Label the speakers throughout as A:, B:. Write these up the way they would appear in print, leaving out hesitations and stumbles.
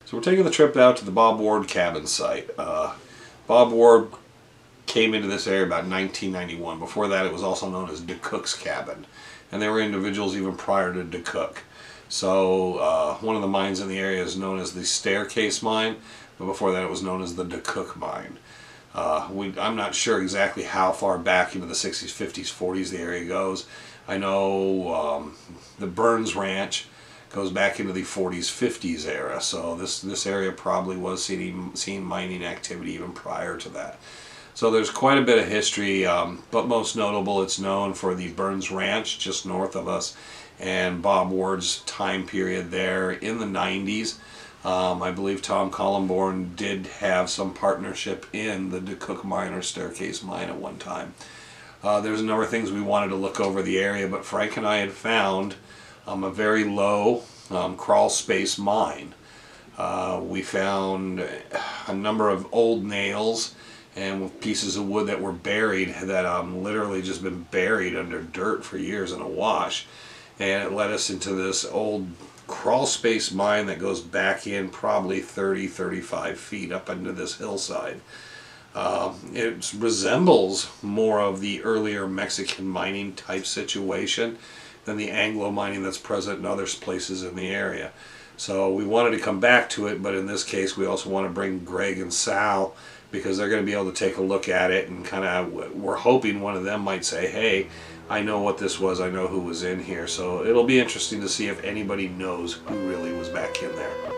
A: So we're taking the trip out to the Bob Ward cabin site. Bob Ward came into this area about 1991. Before that, it was also known as DeCook's cabin. And there were individuals even prior to DeCook. So one of the mines in the area is known as the Staircase Mine, but before that it was known as the DeCook Mine. I'm not sure exactly how far back into the 60s, 50s, 40s the area goes. I know the Burns Ranch goes back into the 40s, 50s era, so this area probably was seeing mining activity even prior to that. So there's quite a bit of history, but most notable, it's known for the Burns Ranch just north of us and Bob Ward's time period there in the 90s. I believe Tom Collenborn did have some partnership in the DeCook Mine or Staircase Mine at one time. There's a number of things we wanted to look over the area, but Frank and I had found a very low crawl space mine. We found a number of old nails and pieces of wood that were buried that literally just been buried under dirt for years in a wash. And it led us into this old crawl space mine that goes back in probably 30-35 feet up into this hillside. It resembles more of the earlier Mexican mining type situation than the Anglo mining that's present in other places in the area. So we wanted to come back to it, but in this case we also want to bring Greg and Sal because they're going to be able to take a look at it and kind of, we're hoping one of them might say, hey, I know what this was, I know who was in here. So it'll be interesting to see if anybody knows who really was back in there.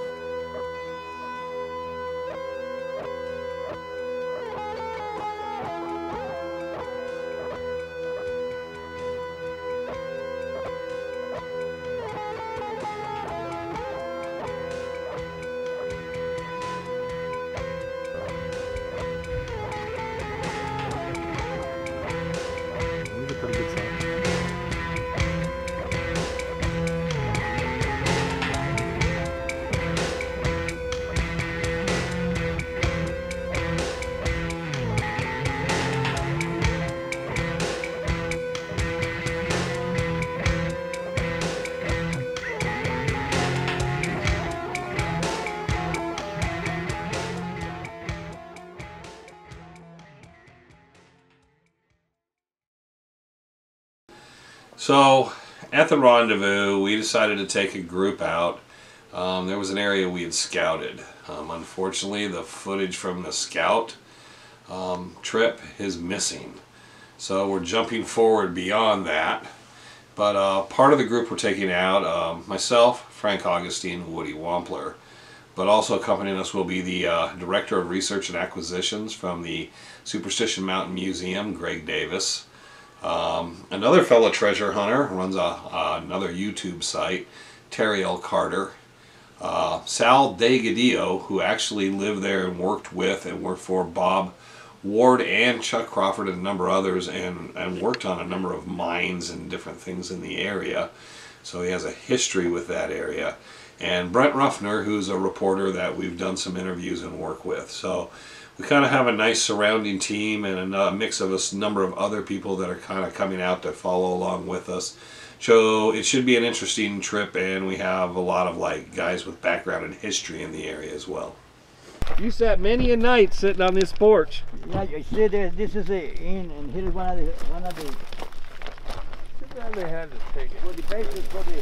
A: So at the rendezvous we decided to take a group out. There was an area we had scouted. Unfortunately the footage from the scout trip is missing. So we're jumping forward beyond that. But part of the group we're taking out, myself, Frank Augustine, Woody Wampler. But also accompanying us will be the Director of Research and Acquisitions from the Superstition Mountain Museum, Greg Davis. Another fellow treasure hunter runs another YouTube site, Terry L. Carter. Sal DeGrazia, who actually lived there and worked with and worked for Bob Ward and Chuck Crawford and a number of others and worked on a number of mines and different things in the area. So he has a history with that area. And Brent Ruffner, who's a reporter that we've done some interviews and work with. So we kind of have a nice surrounding team and a mix of a number of other people that are kind of coming out to follow along with us. So it should be an interesting trip, and we have a lot of guys with background and history in the area as well. You sat many a night sitting on this porch.
B: Yeah, you see this is the inn, and here is one of the.
C: Too bad they had to take it.
B: For the basis for the.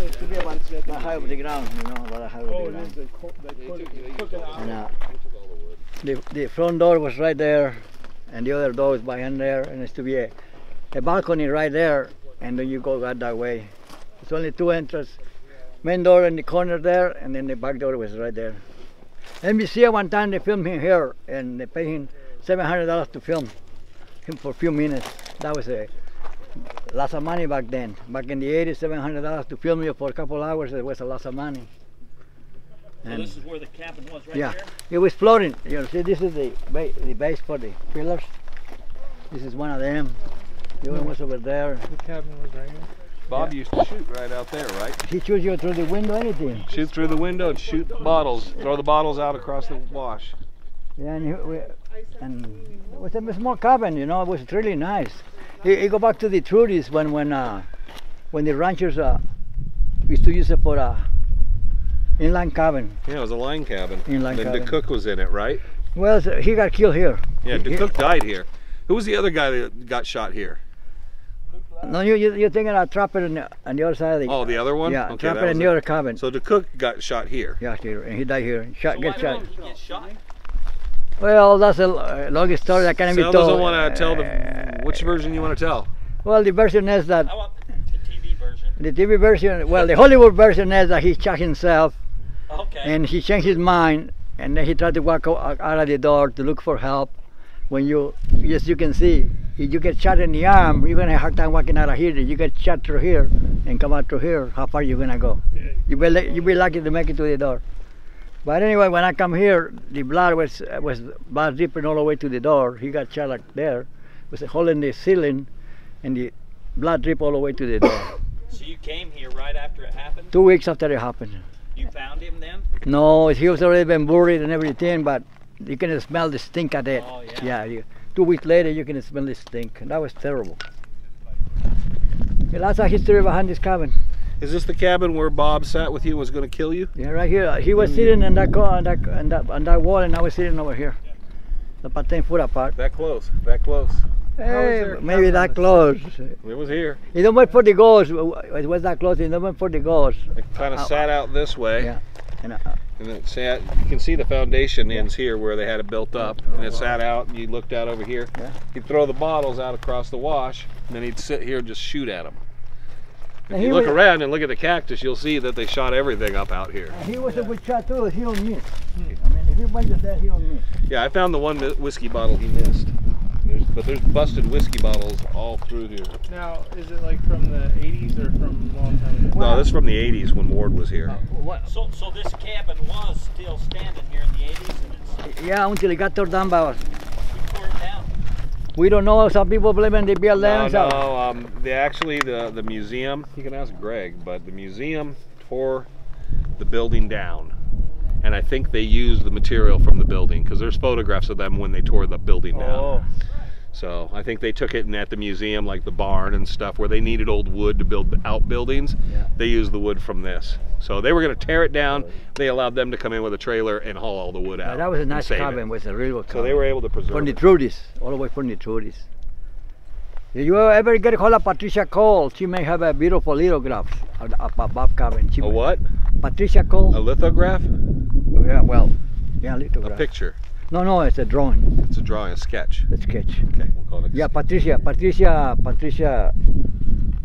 B: It's to be about high over the ground, you know, about high over the ground.
C: They took it out.
B: The front door was right there, and the other door was behind there, and it's to be a balcony right there, and then you go right that way. It's only two entrances, main door in the corner there, and then the back door was right there. NBC one time they filmed him here, and they paid him $700 to film him for a few minutes. That was a lot of money back then. Back in the 80s, $700 to film you for a couple hours, it was a lot of money.
D: So this is where the cabin was, right
B: yeah,
D: here?
B: It was floating. You know, see, this is the base for the pillars. This is one of them. The other was over there.
C: The cabin was right here. Bob used to shoot right out there, right?
B: He shoots you through the window, anything.
C: Shoot through the window and shoot bottles. Throw the bottles out across the wash.
B: Yeah, and it was a small cabin, you know. It was really nice. You go back to the Trudies when the ranchers used to use it for Inline cabin.
C: Yeah, it was a line cabin.
B: Inline
C: and
B: cabin.
C: DeCook was in it, right?
B: Well, so he got killed here.
C: Yeah, DeCook died here. Who was the other guy that got shot here?
B: No, you're thinking of Trapper on the other side of the...
C: Oh, the other one?
B: Yeah,
C: Okay,
B: Trapper
C: that
B: in
C: was
B: the
C: it.
B: other cabin.
C: So DeCook got shot here.
B: Yeah, here, and he died here.
D: So
B: Get shot.
D: did he get shot?
B: Well, that's a long story that can't be
C: Sal
B: told.
C: doesn't want to tell the... Which version you want to tell?
B: Well, the version is that...
D: I want the TV version.
B: The TV version, well, the Hollywood version is that he shot himself,
D: Okay.
B: and he changed his mind, and then he tried to walk out of the door to look for help. When you, yes, you can see, if you get shot in the arm, you're gonna have a hard time walking out of here. You get shot through here and come out through here. How far you gonna go? You be lucky to make it to the door. But anyway, when I come here, the blood was blood dripping all the way to the door. He got shot like there. Was a hole in the ceiling, and the blood dripped all the way to the door.
D: So you came here right after it happened?
B: 2 weeks after it happened.
D: You found him then?
B: No, he was already been buried and everything, but you can smell the stink of it.
D: Oh, yeah.
B: 2 weeks later, you can smell the stink. That was terrible. That's a history behind this cabin.
C: Is this the cabin where Bob sat with you and was going to kill you?
B: Yeah, right here. He was sitting in that on that wall, and I was sitting over here, about 10 foot apart.
C: That close, that close.
B: Hey, maybe that close.
C: It was here.
B: He don't wait for the ghost. It was that close. He don't wait for the ghost.
C: It kind of sat out this way.
B: Yeah. And,
C: And it sat, you can see the foundation ends here where they had it built up, and it sat out, and you looked out over here.
B: Yeah.
C: He'd throw the bottles out across the wash, and then he'd sit here and just shoot at them. If
B: And
C: you
B: he
C: look
B: was-
C: around and look at the cactus, you'll see that they shot everything up out here.
B: he was a good shot too. He don't miss. I mean, if he went to that, he don't miss.
C: Yeah, I found the one whiskey bottle he missed. But there's busted whiskey bottles all through here.
E: Now, is it like from the 80s or from a long time ago?
C: No, this is from the 80s when Ward was here.
D: So this cabin was still standing here in the 80s, and it's
B: Yeah, until it got torn down by us.
D: we tore it down.
B: We don't know. Some people believe in the buildings.
C: The museum, you can ask Greg, but the museum tore the building down. And I think they used the material from the building because there's photographs of them when they tore the building down.
B: Oh.
C: So I think they took it and at the museum, like the barn and stuff, where they needed old wood to build outbuildings,
B: Yeah.
C: they used the wood from this. So they were going to tear it down. They allowed them to come in with a trailer and haul all the wood out.
B: That was a
C: and
B: nice
C: save it.
B: cabin. Was a real cabin.
C: So they were able to preserve
B: From the
C: it.
B: Trudies, all the way from the Trudies. Did you ever get a hold of Patricia Cole? She may have a beautiful lithograph of Bob cabin.
C: A what?
B: Patricia Cole?
C: A lithograph?
B: Yeah, well, yeah,
C: A
B: lithograph.
C: picture.
B: No, it's a drawing,
C: It's a drawing, a sketch.
B: a sketch.
C: Okay, we'll call it a
B: Yeah, Patricia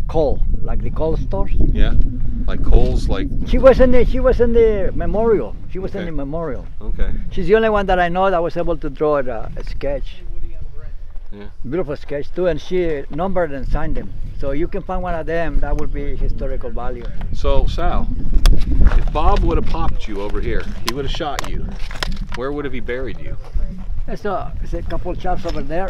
B: Cole, like the Cole stores.
C: Yeah, like Coles, like,
B: She was in the memorial. She was in
C: Okay.
B: the memorial.
C: okay.
B: She's the only one that I know that was able to draw a sketch.
C: Yeah.
B: Beautiful sketch too, and she numbered and signed them. So you can find one of them. That would be historical value.
C: So, Sal, if Bob would have popped you over here, he would have shot you, where would have he buried you?
B: It's a couple shops over there,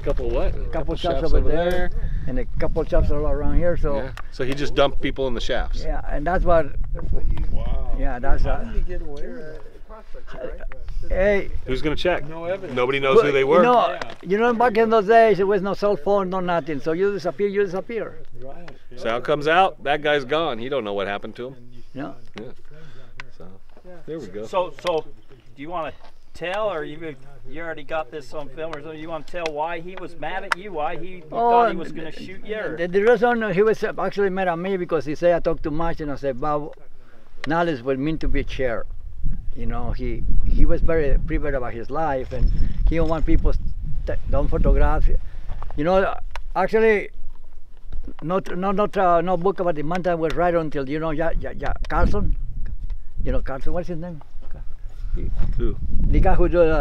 C: Couple what?
B: couple shops over there, and a couple shops all around here. So
C: Yeah. So he just dumped people in the shafts.
B: yeah, and that's what.
C: Wow.
B: Yeah, that's.
E: How did he get away with it?
B: Hey,
C: Who's gonna check?
E: No evidence.
C: Nobody knows who they were.
B: You know, back in those days, there was no cell phone, no nothing. So you disappear, you disappear.
C: Sal comes out, that guy's gone. He don't know what happened to him.
B: Yeah.
C: Yeah. So there we go.
D: So do you want to tell, or you already got this on film, or something? You want to tell why he was mad at you? Why he thought he was going to shoot you? Or?
B: The reason he was actually mad at me because he said I talk too much, and I said, Bob, knowledge would mean to be shared. You know, he was very private about his life, and he don't want people don't photograph. You know, actually, no book about the mountain was right until Carlson. You know Carlson, what's his name?
C: Who?
B: The guy who did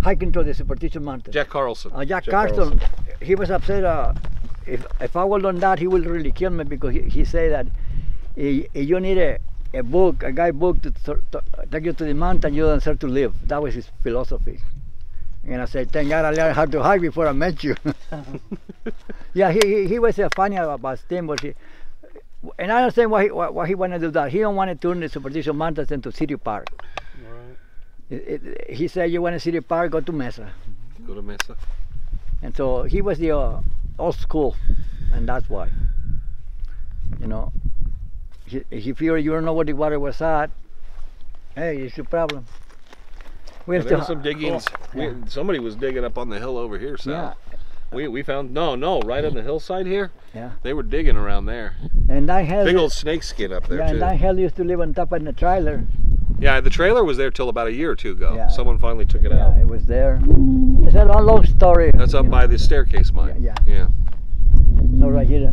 B: hiking to the Superstition Mountains.
C: Jack Carlson.
B: Jack Carlson. He was upset. If I would done that, he will really kill me because he said that you need a guidebook to take you to the mountain. You don't deserve to live. That was his philosophy. And I said, thank God I learned how to hike before I met you. Yeah, he was funny about Tim, but and I understand why he wanted to do that. He don't want to turn the Superstition Mountains into city park.
E: Right.
B: He said, you want a city park, go to Mesa.
C: Go to Mesa.
B: And so he was the old school, and that's why. You know, he figured you don't know where the water was at, Hey, it's a problem. We
C: Yeah,
B: have
C: there
B: to.
C: were some diggings. Somebody was digging up on the hill over here, Sal. We found no right on the hillside here.
B: Yeah.
C: They were digging around there.
B: And I had
C: Big old snake skin up there
B: yeah,
C: too.
B: and I hell used to live on top of the trailer.
C: Yeah, the trailer was there till about a year or two ago.
B: Yeah.
C: Someone finally took it
B: Yeah,
C: out.
B: it was there. It's a long story.
C: That's up by the staircase mine.
B: Yeah.
C: Yeah.
B: No, right here,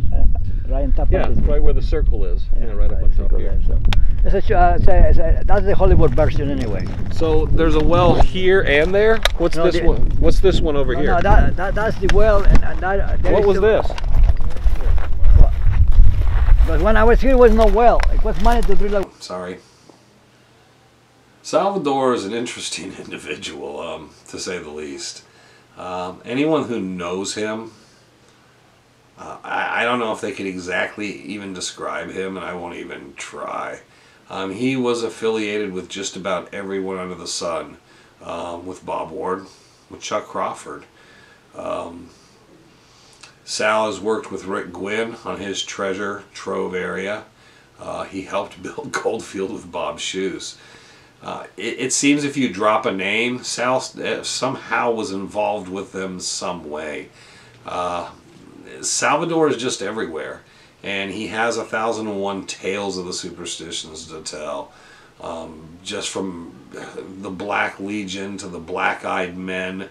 B: right on top
C: Yeah,
B: of this.
C: right where the circle is. Yeah, right up on top
B: circle
C: here.
B: there, so. That's the Hollywood version anyway.
C: So there's a well here and there. What's
B: No,
C: this
B: the-
C: one? What's this one over here?
B: No, that's the well. And there
C: What
B: is
C: was
B: the-
C: this?
B: But when I was here, there was no well. It was money to drill a
A: Sorry. Salvador is an interesting individual, to say the least. Anyone who knows him, I don't know if they could exactly even describe him, and I won't even try. He was affiliated with just about everyone under the sun, with Bob Ward, with Chuck Crawford. Sal has worked with Rick Gwynn on his treasure trove area. He helped build Goldfield with Bob's shoes. It seems if you drop a name, Sal somehow was involved with them some way. Salvador is just everywhere, and he has 1,001 tales of the superstitions to tell. Just from the Black Legion to the Black-Eyed Men,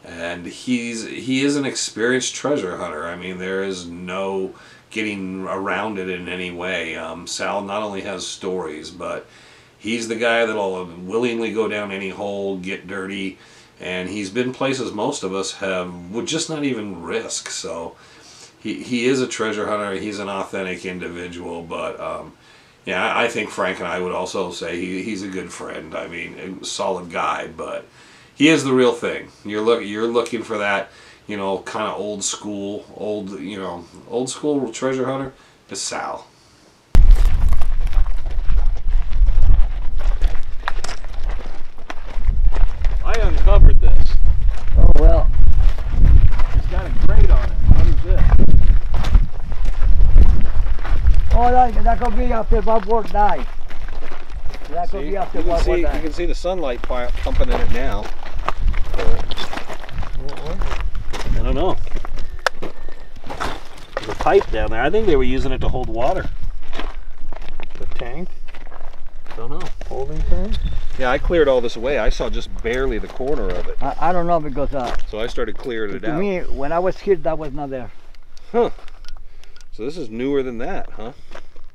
A: and he is an experienced treasure hunter. I mean, there is no getting around it in any way. Sal not only has stories, but he's the guy that'll willingly go down any hole, get dirty, and he's been places most of us would just not even risk. So he is a treasure hunter. He's an authentic individual, but yeah, I think Frank and I would also say he's a good friend. I mean, a solid guy, but he is the real thing. You're looking for that, you know, kind of old school treasure hunter. It's Sal.
C: I uncovered this.
B: Oh well.
C: It's got a crate on it. What is this?
B: Oh, that could be after Bob Ward died. That could be after Bob Ward
C: You
B: died.
C: can see the sunlight pumping in it now. I don't know. There's a pipe down there. I think they were using it to hold water.
E: The tank,
C: Don't know.
E: holding tank.
C: Yeah, I cleared all this away. I saw just barely the corner of it.
B: I don't know because
C: So I started clearing it
B: to
C: out.
B: me, when I was here, that was not there.
C: Huh. So this is newer than that, huh?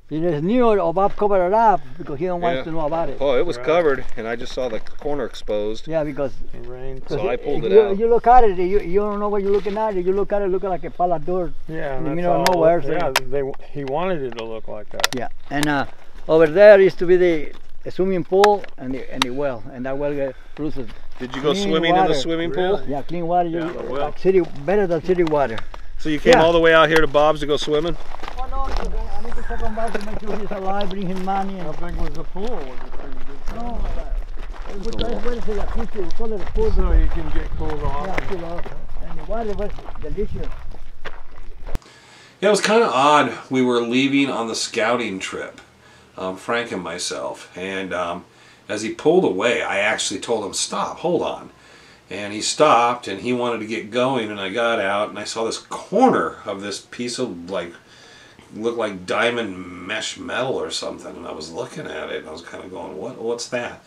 B: It is new, or Bob covered it up because he don't want
C: Yeah.
B: to know about it.
C: Oh, it was
E: Right.
C: covered, and I just saw the corner exposed.
B: Yeah, because
E: It rained.
C: So I pulled it
B: you,
C: out.
B: You look at it, you don't know what you're looking at. You look at it, looking like a pile of dirt.
E: Yeah,
B: in the
E: that's
B: middle of
E: all-
B: nowhere, so-
E: Yeah, he wanted it to look like that.
B: Yeah, and over there used to be the swimming pool and the well, and that well produces
C: Did you go
B: clean
C: swimming in
B: water.
C: the swimming pool?
E: Really?
B: yeah clean water.
E: Yeah, the well.
B: Like city, better than city water.
C: So you came
B: Yeah.
C: all the way out here to Bob's to go swimming?
B: Oh no, I need to check on Bob to make sure he's alive, bring him money.
E: How
B: And,
E: big was the pool? Was it pretty good?
B: no, we call it a pool.
E: So you can get cooled off.
B: Yeah, cool off. And the water was delicious.
A: Yeah, it was kind of odd. We were leaving on the scouting trip, Frank and myself, and as he pulled away, I actually told him, "Stop, hold on." And he stopped, and he wanted to get going, and I got out, and I saw this corner of this piece of, like, looked like diamond mesh metal or something, and I was looking at it, and I was kind of going, what's that?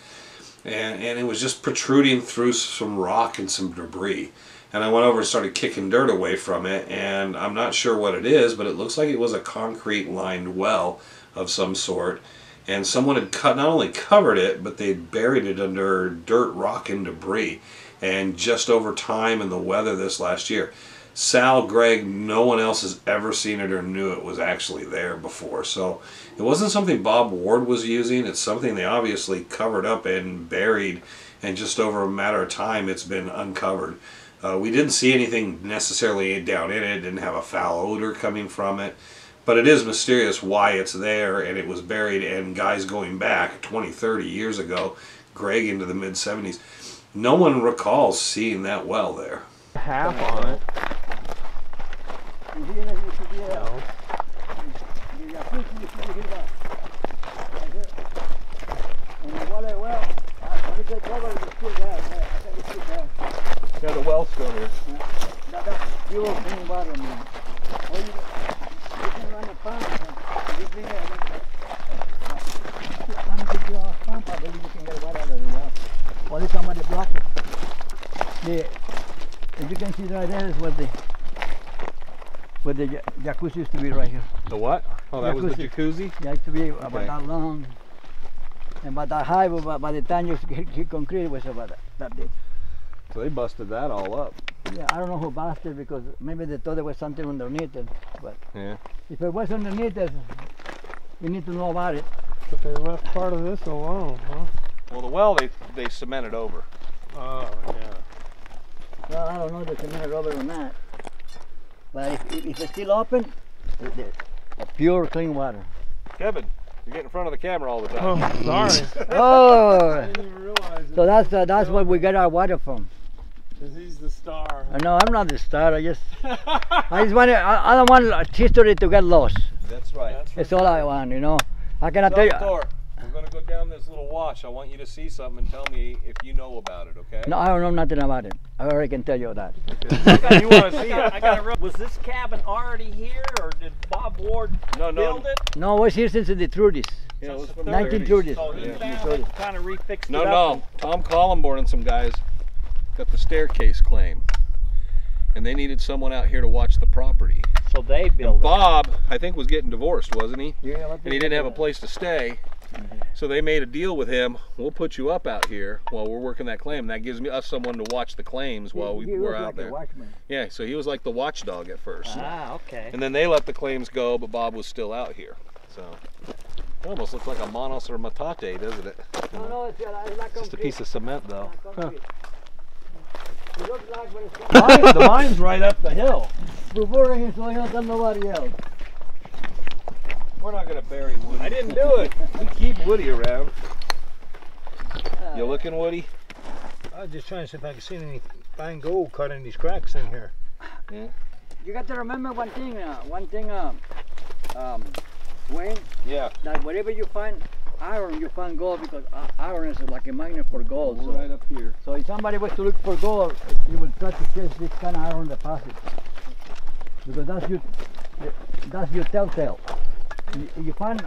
A: And it was just protruding through some rock and some debris. And I went over and started kicking dirt away from it, and I'm not sure what it is, but it looks like it was a concrete-lined well of some sort. And someone had not only covered it, but they buried it under dirt, rock, and debris. And just over time and the weather this last year, Sal, Greg, no one else has ever seen it or knew it was actually there before. So it wasn't something Bob Ward was using. It's something they obviously covered up and buried, and just over a matter of time it's been uncovered. We didn't see anything necessarily down in it. It didn't have a foul odor coming from it. But it is mysterious why it's there, and it was buried, and guys going back 20, 30 years ago, Greg into the mid-70s, no one recalls seeing that well there.
E: Half on it.
B: And the water well
C: well's still here.
B: That's pure clean water, man. Or you can run a pump. You bring a pump, I believe you can get water out of the well. Only somebody block it. As you can see right there is where the jacuzzi used to be right here.
C: The what? Oh, that was the jacuzzi?
B: Yeah, it used to be about that long and about that high, but by the time you hit concrete, it was about that deep.
C: So they busted that all up.
B: Yeah, I don't know who busted because maybe they thought there was something underneath it, but
C: Yeah.
B: if it was underneath it, we need to know about it.
E: But they left part of this alone, huh?
C: Well, the well they cemented over.
E: Oh, yeah.
B: Well, I don't know if it's a minute rubber or not, but if it's still open, it's pure clean water.
C: Kevin, you're getting in front of the camera all the
E: Oh,
C: time.
E: sorry.
B: Oh,
E: I didn't even realize it.
B: so that's where we get our water from.
E: Because he's the star.
B: No, I'm not the star. I just want I don't want history to get lost.
C: That's right.
B: That's all I want, you know. I cannot tell you.
C: Salvador, we're going to go down this little wash. I want you to see something and tell me if you know about it, okay?
B: No, I don't know nothing about it. I already can tell you that.
C: You want to see it?
D: Was this cabin already here, or did Bob Ward build it?
B: No, it was here since the 30s.
C: Yeah, it was
D: Since
C: from
D: the
B: 1930s.
D: So he
C: Yeah.
D: found it, kind of refixed
C: No,
D: it up.
C: no. Tom Collenborn and some guys got the staircase claim. And they needed someone out here to watch the property.
D: So they
C: And
D: built it.
C: Bob, I think, was getting divorced, wasn't he?
B: Yeah,
C: And he didn't have a place to stay. So they made a deal with him. We'll put you up out here while we're working that claim. That gives us someone to watch the claims while we're out there. Yeah, so he was like the watchdog at first.
D: Ah, okay.
C: And then they let the claims go, but Bob was still out here. So it almost looks like a Manos or Matate, doesn't it?
B: No, no, it's like
C: Just a piece of cement, though.
B: It looks like when it's
C: The mine's right up the hill.
B: before it's going on to nobody else.
C: We're not going to bury Woody. I didn't do it. We keep Woody around. You looking, Woody?
E: I was just trying to see if I could see any fine gold cut in these cracks in here.
C: Yeah.
B: You got to remember one thing, Wayne,
C: Yeah.
B: that wherever you find iron, you find gold, because iron is like a magnet for gold.
C: We're right up here.
B: So if somebody was to look for gold, you will try to chase this kind of iron deposit, because that's your telltale. You find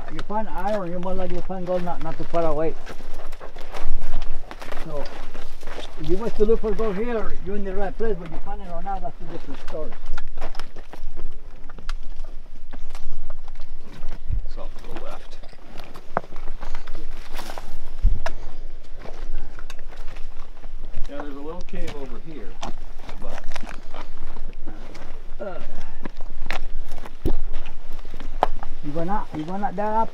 B: iron, you more likely find gold not too far away. So if you was to look for gold here, you're in the right place, but you find it or not, that's a different story.
C: It's off to the left. Now there's a little cave over here, but
B: You gonna that up?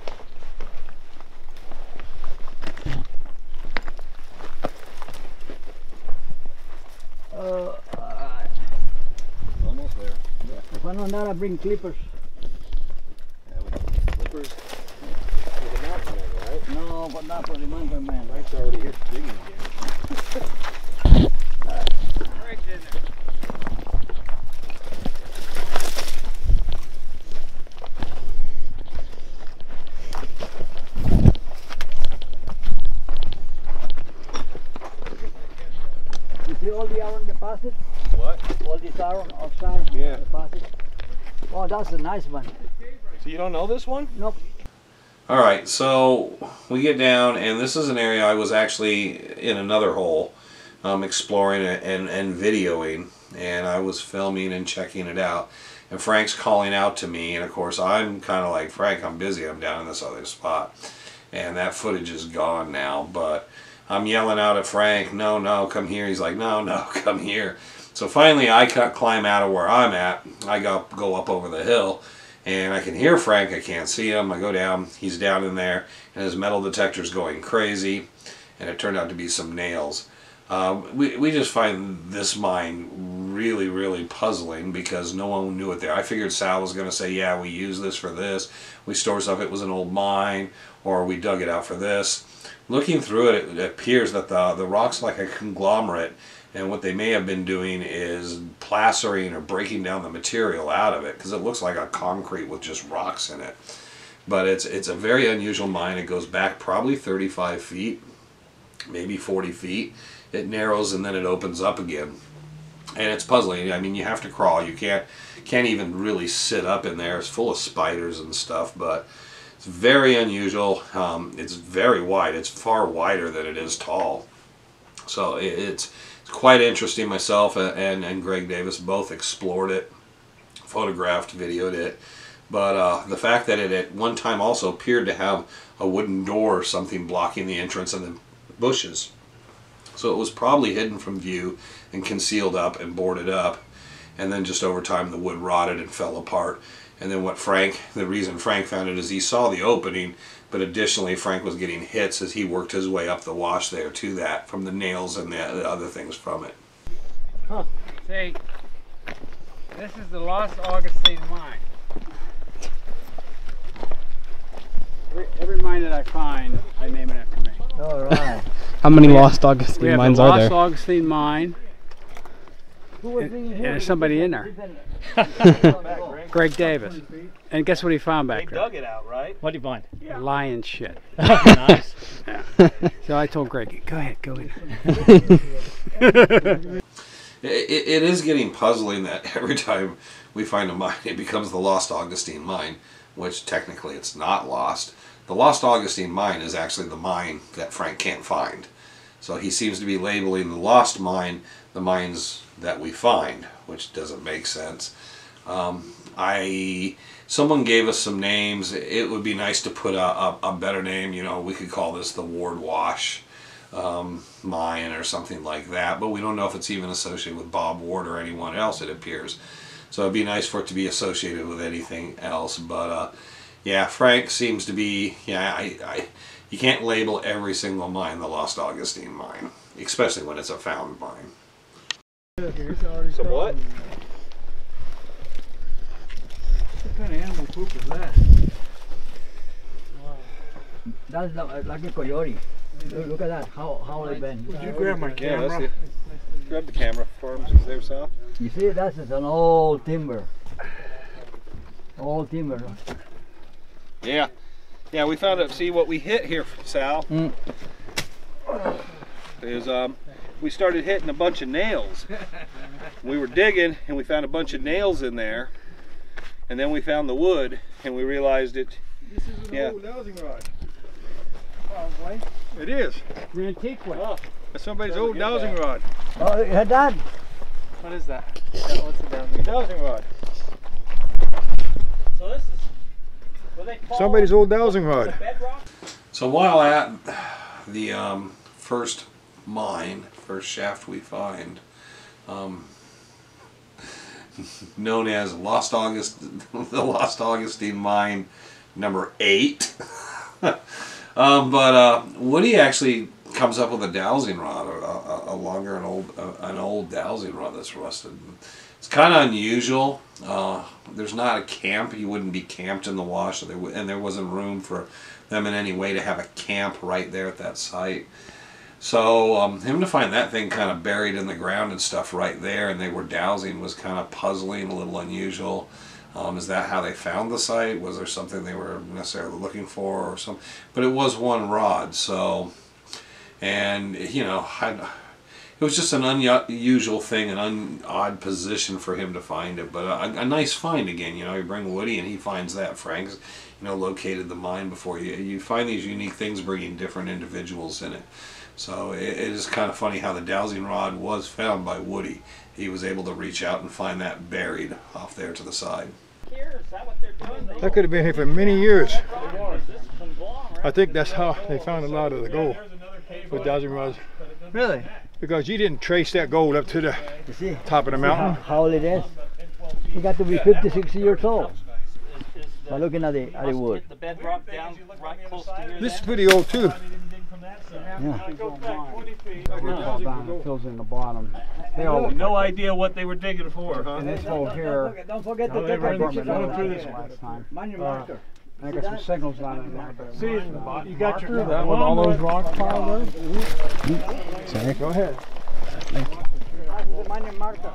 C: almost there.
B: If I don't that, I bring clippers.
C: Yeah, we got slippers. There's a mountain there, right?
B: No, but not for the mountain man.
C: Mike's already here digging again.
D: Right in there.
B: You see all the iron deposits?
C: What?
B: All this iron outside
C: Yeah.
B: deposits? Oh, that's a nice one.
C: So you don't know this one?
B: Nope.
A: Alright, so we get down, and this is an area I was actually in another hole exploring and videoing, and I was filming and checking it out. And Frank's calling out to me, and of course I'm kind of like, Frank, I'm busy, I'm down in this other spot. And that footage is gone now, but I'm yelling out at Frank, no, no, come here. He's like, no, no, come here. So finally I climb out of where I'm at. I go up over the hill, and I can hear Frank. I can't see him. I go down. He's down in there, and his metal detector's going crazy, and it turned out to be some nails. We just find this mine really, really puzzling because no one knew it there. I figured Sal was going to say, yeah, we use this for this. We store stuff. It was an old mine, or we dug it out for this. Looking through it, it appears that the rock's like a conglomerate, and what they may have been doing is plastering or breaking down the material out of it, because it looks like a concrete with just rocks in it. But it's a very unusual mine. It goes back probably 35 feet, maybe 40 feet. It narrows and then it opens up again. And it's puzzling. I mean, you have to crawl. You can't even really sit up in there. It's full of spiders and stuff, but it's very unusual. It's very wide. It's far wider than it is tall. So it's quite interesting. Myself and Greg Davis both explored it, photographed, videoed it. But the fact that it at one time also appeared to have a wooden door or something blocking the entrance and the bushes. So it was probably hidden from view and concealed up and boarded up. And then just over time the wood rotted and fell apart. And then the reason Frank found it is he saw the opening, but additionally Frank was getting hits as he worked his way up the wash there to that from the nails and the other things from it.
F: Huh. See, this is the Lost Augustine Mine. Every mine that I find, I name it after me.
B: All right.
G: How many Lost Augustine mines are there?
F: Lost Augustine Mine. And there's somebody in there. Greg Davis. And guess what he found back there?
D: They dug it out, right?
H: What did you find?
F: Lion shit.
H: Nice.
F: Yeah. So I told Greg, go ahead, go in.
A: It is getting puzzling that every time we find a mine, it becomes the Lost Augustine Mine, which technically it's not lost. The Lost Augustine Mine is actually the mine that Frank can't find. So he seems to be labeling the lost mine the mines that we find, which doesn't make sense. Someone gave us some names. It would be nice to put a better name. You know, we could call this the Ward Wash Mine or something like that, but we don't know if it's even associated with Bob Ward or anyone else, it appears. So it'd be nice for it to be associated with anything else. But yeah, Frank seems to be, you can't label every single mine the Lost Augustine Mine, especially when it's a found mine.
C: So what?
B: What kind of animal poop is that? That's like a coyote. Look at that, how they've been.
E: Would you grab my camera?
C: Yeah, grab the camera for him there, Sal.
B: You see, that's just an old timber. Old timber.
C: Yeah. Yeah, we found it. See what we hit here, Sal, is we started hitting a bunch of nails. We were digging and we found a bunch of nails in there, and then we found the wood and we realized it.
E: This is an old dowsing rod. Probably. It is.
F: The antique one.
C: Oh,
E: That's somebody's old dowsing rod.
B: Oh, you had that?
H: What is that? What's the dowsing?
E: Dowsing rod.
D: So this is, were they called
E: Somebody's old dowsing rod.
D: bedrock?
A: So while at the first shaft we find, known as the Lost Augustine Mine number 8. But Woody actually comes up with a dowsing rod, an old dowsing rod that's rusted. It's kind of unusual. There's not a camp. You wouldn't be camped in the wash, and there wasn't room for them in any way to have a camp right there at that site. So him to find that thing kind of buried in the ground and stuff right there, and they were dowsing, was kind of puzzling, a little unusual. Is that how they found the site? Was there something they were necessarily looking for or something? But it was one rod, so, and you know, it was just an unusual thing, an odd position for him to find it, but a nice find again. You know, you bring Woody and he finds that. Frank's, you know, located the mine before you. You find these unique things bringing different individuals in it. So it is kind of funny how the dowsing rod was found by Woody. He was able to reach out and find that buried off there to the side.
D: Here, is that what they're doing?
E: That could have been here for many years.
D: This conglomerate.
E: I think that's how they found a lot of the gold with dowsing rods.
B: Really?
E: Because you didn't trace that gold up to the
B: You see?
E: top of the mountain.
B: How old it is? He got to be 50, 60 years old. By looking at the wood.
D: The bedrock down right close to here.
E: This is pretty old too.
B: Yeah.
F: Fills in the bottom. They all
C: No idea what they were digging for, huh?
F: and this hole here.
B: Don't forget to
F: They
B: take
F: were
B: a picture
F: going through
B: of
F: this
B: it.
F: last time.
B: Mind your marker.
F: I got some signals on it there.
E: See, you got your
F: That with all those rocks piled there?
E: Sorry, go ahead.
B: Mind your marker.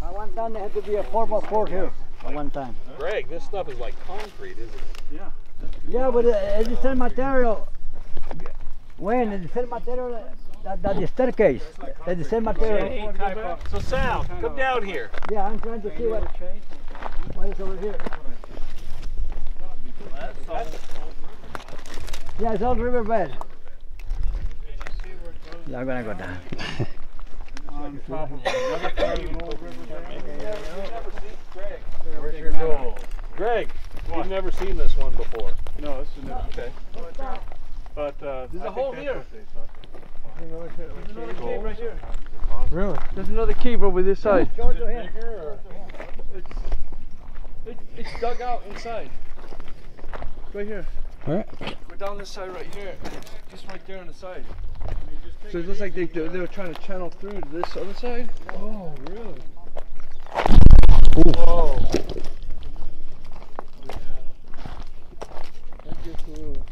B: At one time there had to be a 4x4 here. At one time.
C: Greg, this stuff is like concrete, isn't it?
E: Yeah.
B: Yeah, but it's the same material. When it's the same material that the staircase. It's the same material.
C: So Sal, come down here.
B: Yeah, I'm trying to see what is over here. Yeah, it's all riverbed. Yeah, I'm gonna go down.
C: Where's your goal? Greg, you've never seen this one before.
H: No, this is new.
C: Okay.
H: But
C: There's a hole here.
H: another cave right here.
E: Really?
H: There's another cave over this side.
B: Show it to him.
H: It's dug out inside. Right here.
G: Alright.
H: We're down this side right here. Just right there on the side. So it looks like they were trying to channel through to this other side. Oh, really? Whoa. That gets a little...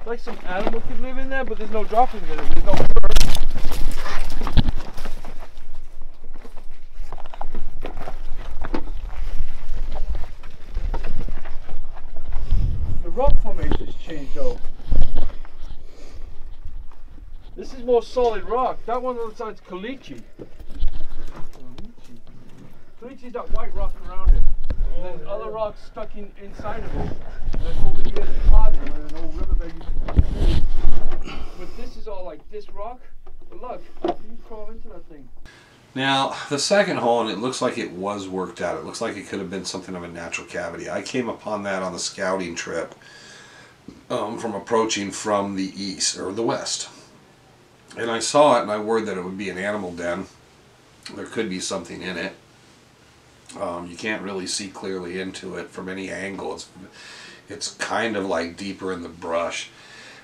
H: Like some animal could live in there, but there's no droppings in it. There's no fur. The rock formation's changed though. This is more solid rock. That one on the side's caliche. Caliche is that white rock around it. And then other rocks stuck inside of it. And then over here it's harder where there's no riverbed you can see. But this is all like this rock. But look, you can crawl into that thing.
A: Now, the second hole, and it looks like it was worked out. It looks like it could have been something of a natural cavity. I came upon that on the scouting trip from approaching from the east, or the west. And I saw it, and I worried that it would be an animal den. There could be something in it. You can't really see clearly into it from any angle. It's kind of like deeper in the brush.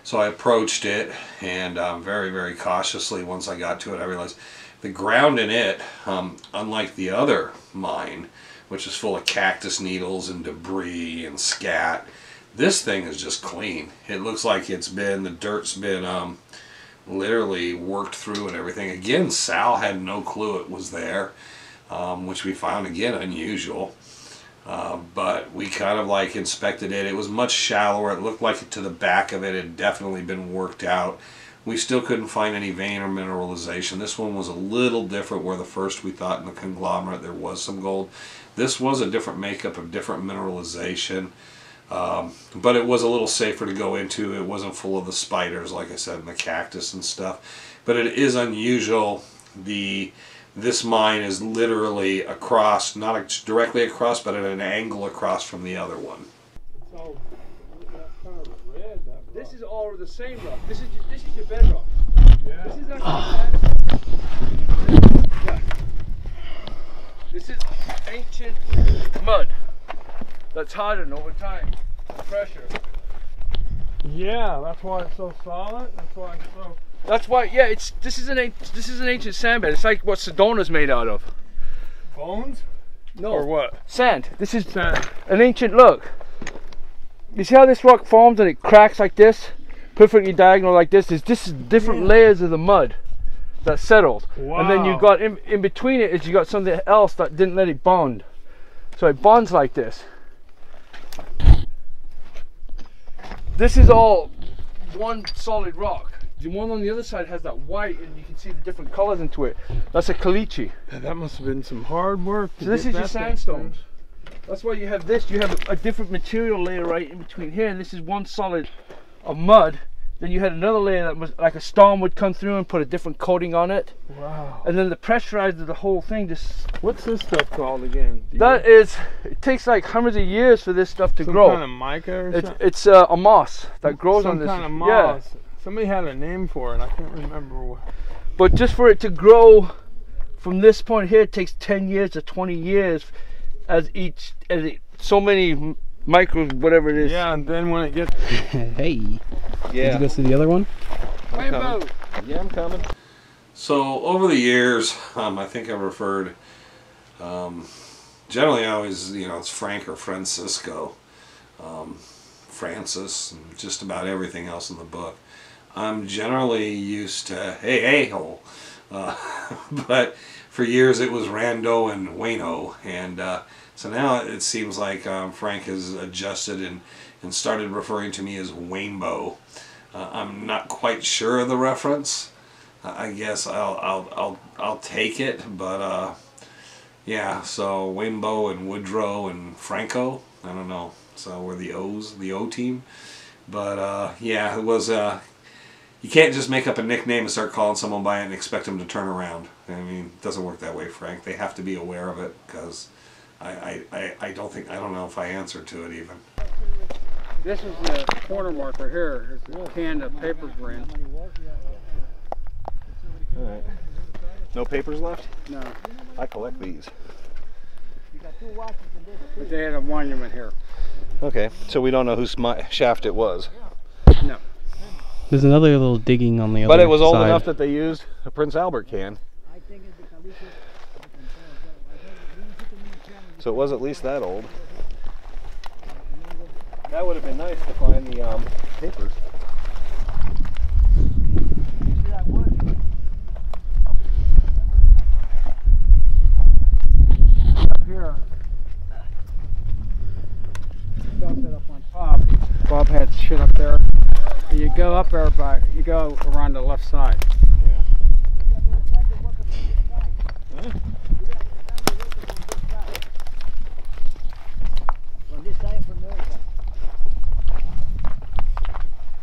A: So I approached it, and very, very cautiously, once I got to it, I realized the ground in it, unlike the other mine, which is full of cactus needles and debris and scat, this thing is just clean. It looks like the dirt's been literally worked through and everything. Again, Sal had no clue it was there. Which we found, again, unusual. But we kind of like inspected it. It was much shallower. It looked like to the back of it had definitely been worked out. We still couldn't find any vein or mineralization. This one was a little different, where the first we thought in the conglomerate there was some gold. This was a different makeup of different mineralization. But it was a little safer to go into. It wasn't full of the spiders, like I said, and the cactus and stuff. But it is unusual. This mine is literally across, not directly across, but at an angle across from the other one.
H: It's all kind of red. This is all the same rock. This is your bedrock. Yeah. This is actually yeah. This is ancient mud that's hardened over time, pressure.
E: Yeah, that's why it's so solid. That's why it's so.
H: That's why, yeah. This is an ancient sandbed. It's like what Sedona's made out of.
E: Bones?
H: No.
E: Or what?
H: Sand. This is
E: Sand.
H: an ancient look. You see how this rock forms and it cracks like this, perfectly diagonal like this? This is different layers of the mud that settled, and then you got in between it is you got something else that didn't let it bond, so it bonds like this. This is all one solid rock. The one on the other side has that white, and you can see the different colors into it. That's a caliche.
E: That must have been some hard work.
H: So this is your sandstones. That's why you have this. You have a different material layer right in between here, and this is one solid of mud. Then you had another layer that was like a storm would come through and put a different coating on it.
E: Wow.
H: And then the pressurized the whole thing.
E: What's this stuff called again?
H: It takes like hundreds of years for this stuff to grow.
E: Some kind of mica or something?
H: It's a moss that grows on this.
E: Some kind of moss. Yeah. Somebody had a name for it. I can't remember what.
H: But just for it to grow from this point here, it takes 10 years to 20 years so many micros, whatever it is.
E: Yeah, and then when it gets.
G: Hey.
C: Yeah.
G: Did you go see the other one?
C: Yeah, I'm coming.
A: So over the years, I think I referred, generally I always, it's Frank or Francisco, Francis, and just about everything else in the book. I'm generally used to, hey, hole. But for years it was Rando and Wayno, and so now it seems like Frank has adjusted and started referring to me as Wainbo. I'm not quite sure of the reference. I guess I'll take it, but yeah. So Wainbo and Woodrow and Franco. I don't know. So we're the O's, the O team. But yeah, it was. You can't just make up a nickname and start calling someone by it and expect them to turn around. I mean, it doesn't work that way, Frank. They have to be aware of it, because I don't know if I answered to it even.
F: This is the corner marker here. It's a can of papers were in.
C: All right. No papers left?
F: No.
C: I collect these.
F: But they had a monument here.
C: Okay, so we don't know whose shaft it was.
F: No.
G: There's another little digging on the other side.
C: But it was old enough that they used a Prince Albert can. So it was at least that old. That would have been nice to find the papers.
F: Up here, stuff set up on top. Bob had shit up there. And you go up there, but you go around the left side.
C: Yeah.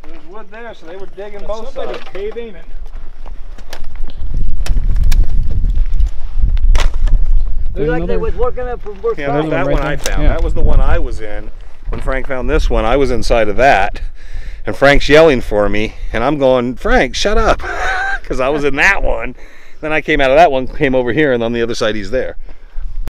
C: There's wood there, so they were digging both sides.
E: Caving and
B: Looked like they was working up from both
C: Yeah, there's
B: sides.
C: that
G: right
C: one
G: there.
C: I found.
G: Yeah.
C: That was the one I was in. When Frank found this one, I was inside of that. And Frank's yelling for me, and I'm going, Frank, shut up, because I was in that one. Then I came out of that one, came over here, and on the other side he's there.